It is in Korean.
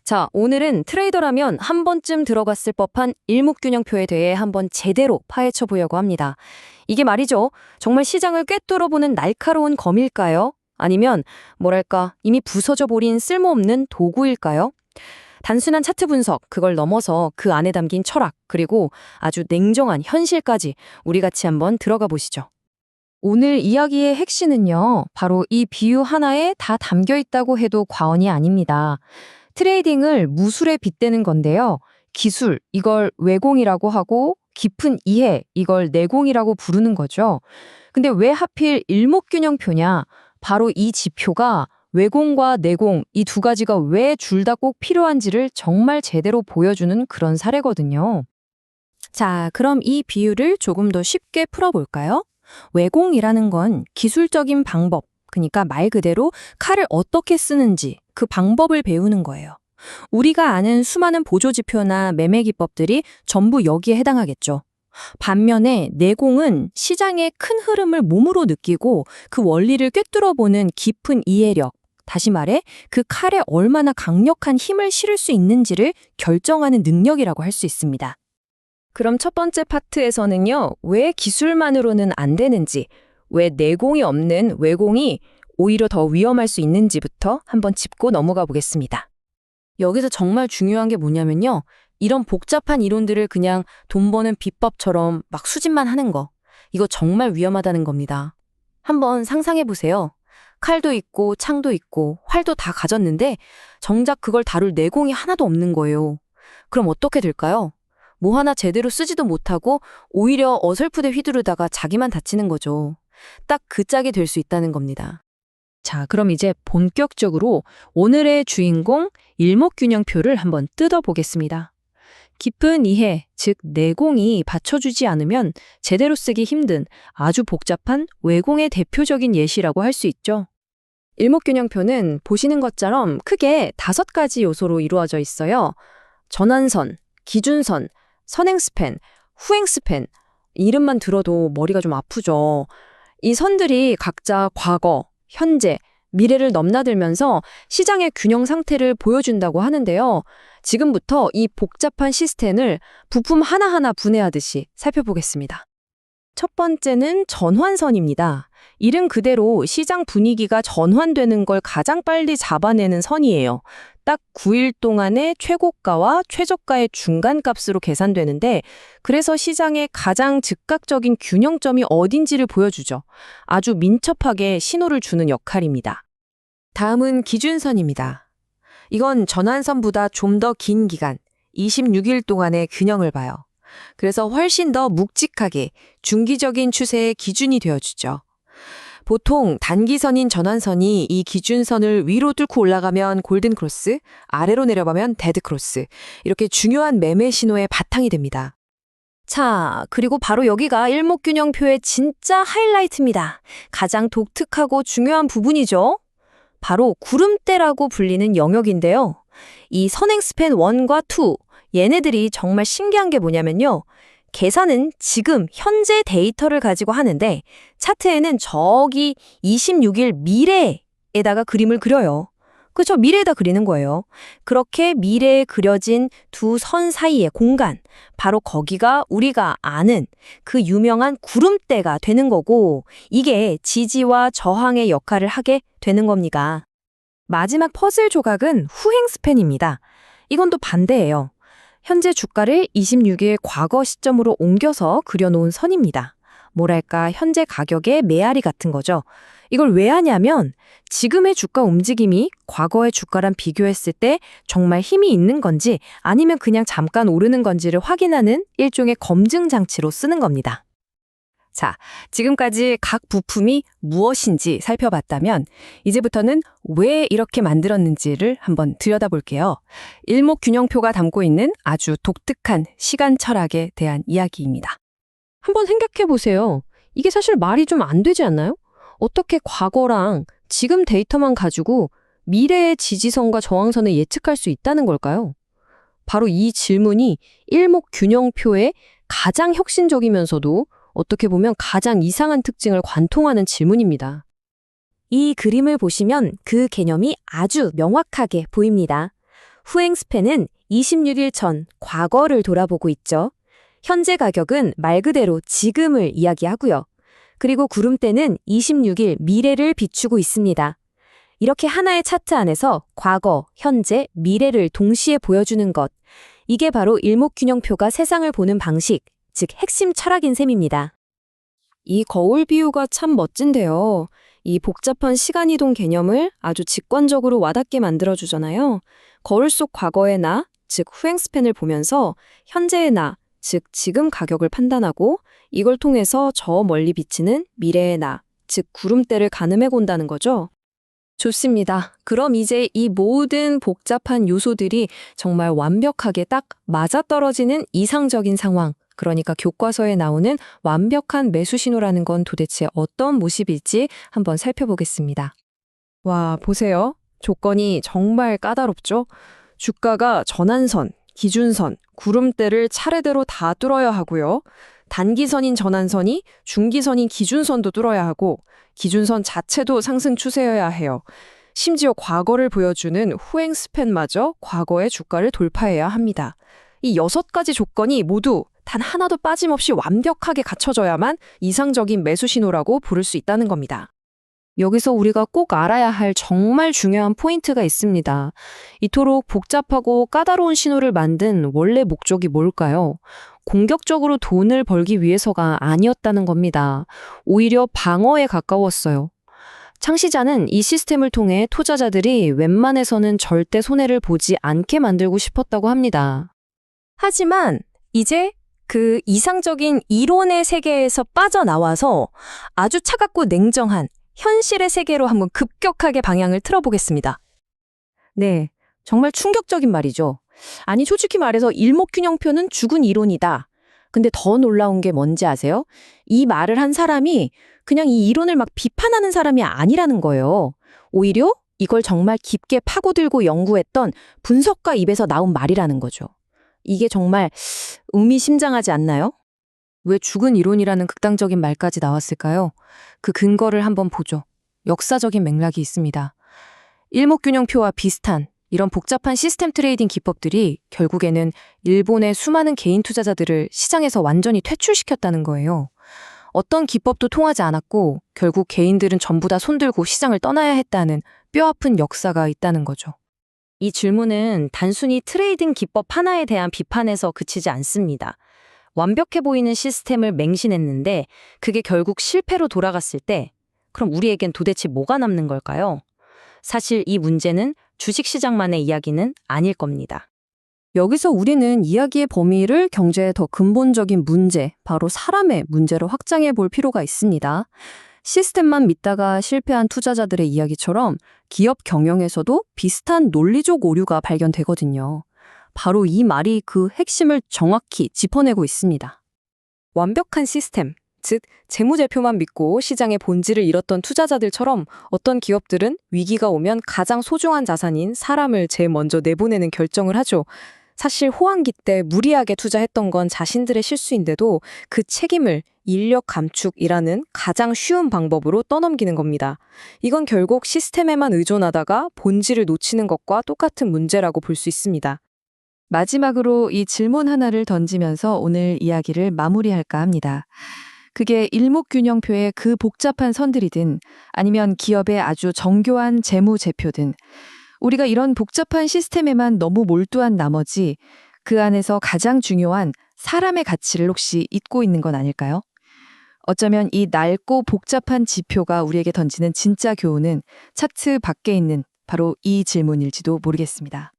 자, 오늘은 트레이더라면 한 번쯤 들어갔을 법한 일목균형표에 대해 한번 제대로 파헤쳐 보려고 합니다. 이게 말이죠. 정말 시장을 꿰뚫어보는 날카로운 검일까요? 아니면 뭐랄까 이미 부서져 버린 쓸모없는 도구일까요? 단순한 차트 분석, 그걸 넘어서 그 안에 담긴 철학, 그리고 아주 냉정한 현실까지 우리 같이 한번 들어가 보시죠. 오늘 이야기의 핵심은요, 바로 이 비유 하나에 다 담겨 있다고 해도 과언이 아닙니다. 트레이딩을 무술에 빗대는 건데요. 기술, 이걸 외공이라고 하고 깊은 이해, 이걸 내공이라고 부르는 거죠. 근데 왜 하필 일목균형표냐? 바로 이 지표가 외공과 내공, 이 두 가지가 왜 둘 다 꼭 필요한지를 정말 제대로 보여주는 그런 사례거든요. 자, 그럼 이 비유를 조금 더 쉽게 풀어볼까요? 외공이라는 건 기술적인 방법, 그러니까 말 그대로 칼을 어떻게 쓰는지 그 방법을 배우는 거예요. 우리가 아는 수많은 보조지표나 매매 기법들이 전부 여기에 해당하겠죠. 반면에 내공은 시장의 큰 흐름을 몸으로 느끼고 그 원리를 꿰뚫어보는 깊은 이해력, 다시 말해 그 칼에 얼마나 강력한 힘을 실을 수 있는지를 결정하는 능력이라고 할 수 있습니다. 그럼 첫 번째 파트에서는요, 왜 기술만으로는 안 되는지, 왜 내공이 없는 외공이 오히려 더 위험할 수 있는지부터 한번 짚고 넘어가 보겠습니다. 여기서 정말 중요한 게 뭐냐면요, 이런 복잡한 이론들을 그냥 돈 버는 비법처럼 막 수집만 하는 거, 이거 정말 위험하다는 겁니다. 한번 상상해 보세요. 칼도 있고 창도 있고 활도 다 가졌는데 정작 그걸 다룰 내공이 하나도 없는 거예요. 그럼 어떻게 될까요? 뭐 하나 제대로 쓰지도 못하고 오히려 어설프게 휘두르다가 자기만 다치는 거죠. 딱 그 짝이 될 수 있다는 겁니다. 자, 그럼 이제 본격적으로 오늘의 주인공 일목균형표를 한번 뜯어보겠습니다. 깊은 이해, 즉 내공이 받쳐주지 않으면 제대로 쓰기 힘든 아주 복잡한 외공의 대표적인 예시라고 할 수 있죠. 일목균형표는 보시는 것처럼 크게 5가지 요소로 이루어져 있어요. 전환선, 기준선, 선행스팬, 후행스팬, 이름만 들어도 머리가 좀 아프죠. 이 선들이 각자 과거, 현재, 미래를 넘나들면서 시장의 균형 상태를 보여준다고 하는데요. 지금부터 이 복잡한 시스템을 부품 하나하나 분해하듯이 살펴보겠습니다. 첫 번째는 전환선입니다. 이름 그대로 시장 분위기가 전환되는 걸 가장 빨리 잡아내는 선이에요. 딱 9일 동안의 최고가와 최저가의 중간값으로 계산되는데, 그래서 시장의 가장 즉각적인 균형점이 어딘지를 보여주죠. 아주 민첩하게 신호를 주는 역할입니다. 다음은 기준선입니다. 이건 전환선보다 좀 더 긴 기간, 26일 동안의 균형을 봐요. 그래서 훨씬 더 묵직하게 중기적인 추세의 기준이 되어주죠. 보통 단기선인 전환선이 이 기준선을 위로 뚫고 올라가면 골든 크로스, 아래로 내려가면 데드 크로스, 이렇게 중요한 매매 신호의 바탕이 됩니다. 자, 그리고 바로 여기가 일목균형표의 진짜 하이라이트입니다. 가장 독특하고 중요한 부분이죠. 바로 구름대라고 불리는 영역인데요. 이 선행스팬 1과 2, 얘네들이 정말 신기한 게 뭐냐면요. 계산은 지금 현재 데이터를 가지고 하는데 차트에는 저기 26일 미래에다가 그림을 그려요. 그렇죠? 미래에다 그리는 거예요. 그렇게 미래에 그려진 두 선 사이의 공간, 바로 거기가 우리가 아는 그 유명한 구름대가 되는 거고, 이게 지지와 저항의 역할을 하게 되는 겁니다. 마지막 퍼즐 조각은 후행 스팬입니다. 이건 또 반대예요. 현재 주가를 26일 과거 시점으로 옮겨서 그려놓은 선입니다. 뭐랄까 현재 가격의 메아리 같은 거죠. 이걸 왜 하냐면 지금의 주가 움직임이 과거의 주가랑 비교했을 때 정말 힘이 있는 건지 아니면 그냥 잠깐 오르는 건지를 확인하는 일종의 검증 장치로 쓰는 겁니다. 자, 지금까지 각 부품이 무엇인지 살펴봤다면 이제부터는 왜 이렇게 만들었는지를 한번 들여다볼게요. 일목균형표가 담고 있는 아주 독특한 시간 철학에 대한 이야기입니다. 한번 생각해 보세요. 이게 사실 말이 좀 안 되지 않나요? 어떻게 과거랑 지금 데이터만 가지고 미래의 지지선과 저항선을 예측할 수 있다는 걸까요? 바로 이 질문이 일목균형표의 가장 혁신적이면서도 어떻게 보면 가장 이상한 특징을 관통하는 질문입니다. 이 그림을 보시면 그 개념이 아주 명확하게 보입니다. 후행 스팬은 26일 전, 과거를 돌아보고 있죠. 현재 가격은 말 그대로 지금을 이야기하고요. 그리고 구름대는 26일 미래를 비추고 있습니다. 이렇게 하나의 차트 안에서 과거, 현재, 미래를 동시에 보여주는 것. 이게 바로 일목균형표가 세상을 보는 방식, 즉 핵심 철학인 셈입니다. 이 거울 비유가 참 멋진데요. 이 복잡한 시간이동 개념을 아주 직관적으로 와닿게 만들어주잖아요. 거울 속 과거의 나, 즉 후행 스팬을 보면서 현재의 나, 즉 지금 가격을 판단하고 이걸 통해서 저 멀리 비치는 미래의 나, 즉 구름대를 가늠해 본다는 거죠. 좋습니다. 그럼 이제 이 모든 복잡한 요소들이 정말 완벽하게 딱 맞아떨어지는 이상적인 상황, 그러니까 교과서에 나오는 완벽한 매수 신호라는 건 도대체 어떤 모습일지 한번 살펴보겠습니다. 와, 보세요. 조건이 정말 까다롭죠? 주가가 전환선, 기준선, 구름대를 차례대로 다 뚫어야 하고요. 단기선인 전환선이 중기선인 기준선도 뚫어야 하고 기준선 자체도 상승 추세여야 해요. 심지어 과거를 보여주는 후행 스팬마저 과거의 주가를 돌파해야 합니다. 이 6가지 조건이 모두 단 하나도 빠짐없이 완벽하게 갖춰져야만 이상적인 매수 신호라고 부를 수 있다는 겁니다. 여기서 우리가 꼭 알아야 할 정말 중요한 포인트가 있습니다. 이토록 복잡하고 까다로운 신호를 만든 원래 목적이 뭘까요? 공격적으로 돈을 벌기 위해서가 아니었다는 겁니다. 오히려 방어에 가까웠어요. 창시자는 이 시스템을 통해 투자자들이 웬만해서는 절대 손해를 보지 않게 만들고 싶었다고 합니다. 하지만 이제 그 이상적인 이론의 세계에서 빠져나와서 아주 차갑고 냉정한 현실의 세계로 한번 급격하게 방향을 틀어보겠습니다. 네, 정말 충격적인 말이죠. 아니, 솔직히 말해서 일목균형표는 죽은 이론이다. 근데 더 놀라운 게 뭔지 아세요? 이 말을 한 사람이 그냥 이 이론을 막 비판하는 사람이 아니라는 거예요. 오히려 이걸 정말 깊게 파고들고 연구했던 분석가 입에서 나온 말이라는 거죠. 이게 정말 의미심장하지 않나요? 왜 죽은 이론이라는 극단적인 말까지 나왔을까요? 그 근거를 한번 보죠. 역사적인 맥락이 있습니다. 일목균형표와 비슷한 이런 복잡한 시스템 트레이딩 기법들이 결국에는 일본의 수많은 개인 투자자들을 시장에서 완전히 퇴출시켰다는 거예요. 어떤 기법도 통하지 않았고 결국 개인들은 전부 다 손들고 시장을 떠나야 했다는 뼈아픈 역사가 있다는 거죠. 이 질문은 단순히 트레이딩 기법 하나에 대한 비판에서 그치지 않습니다. 완벽해 보이는 시스템을 맹신했는데 그게 결국 실패로 돌아갔을 때 그럼 우리에겐 도대체 뭐가 남는 걸까요? 사실 이 문제는 주식시장만의 이야기는 아닐 겁니다. 여기서 우리는 이야기의 범위를 경제의 더 근본적인 문제, 바로 사람의 문제로 확장해 볼 필요가 있습니다. 시스템만 믿다가 실패한 투자자들의 이야기처럼 기업 경영에서도 비슷한 논리적 오류가 발견되거든요. 바로 이 말이 그 핵심을 정확히 짚어내고 있습니다. 완벽한 시스템, 즉 재무제표만 믿고 시장의 본질을 잃었던 투자자들처럼 어떤 기업들은 위기가 오면 가장 소중한 자산인 사람을 제일 먼저 내보내는 결정을 하죠. 사실 호황기 때 무리하게 투자했던 건 자신들의 실수인데도 그 책임을 인력 감축이라는 가장 쉬운 방법으로 떠넘기는 겁니다. 이건 결국 시스템에만 의존하다가 본질을 놓치는 것과 똑같은 문제라고 볼 수 있습니다. 마지막으로 이 질문 하나를 던지면서 오늘 이야기를 마무리할까 합니다. 그게 일목균형표의 그 복잡한 선들이든 아니면 기업의 아주 정교한 재무제표든 우리가 이런 복잡한 시스템에만 너무 몰두한 나머지 그 안에서 가장 중요한 사람의 가치를 혹시 잊고 있는 건 아닐까요? 어쩌면 이 낡고 복잡한 지표가 우리에게 던지는 진짜 교훈은 차트 밖에 있는 바로 이 질문일지도 모르겠습니다.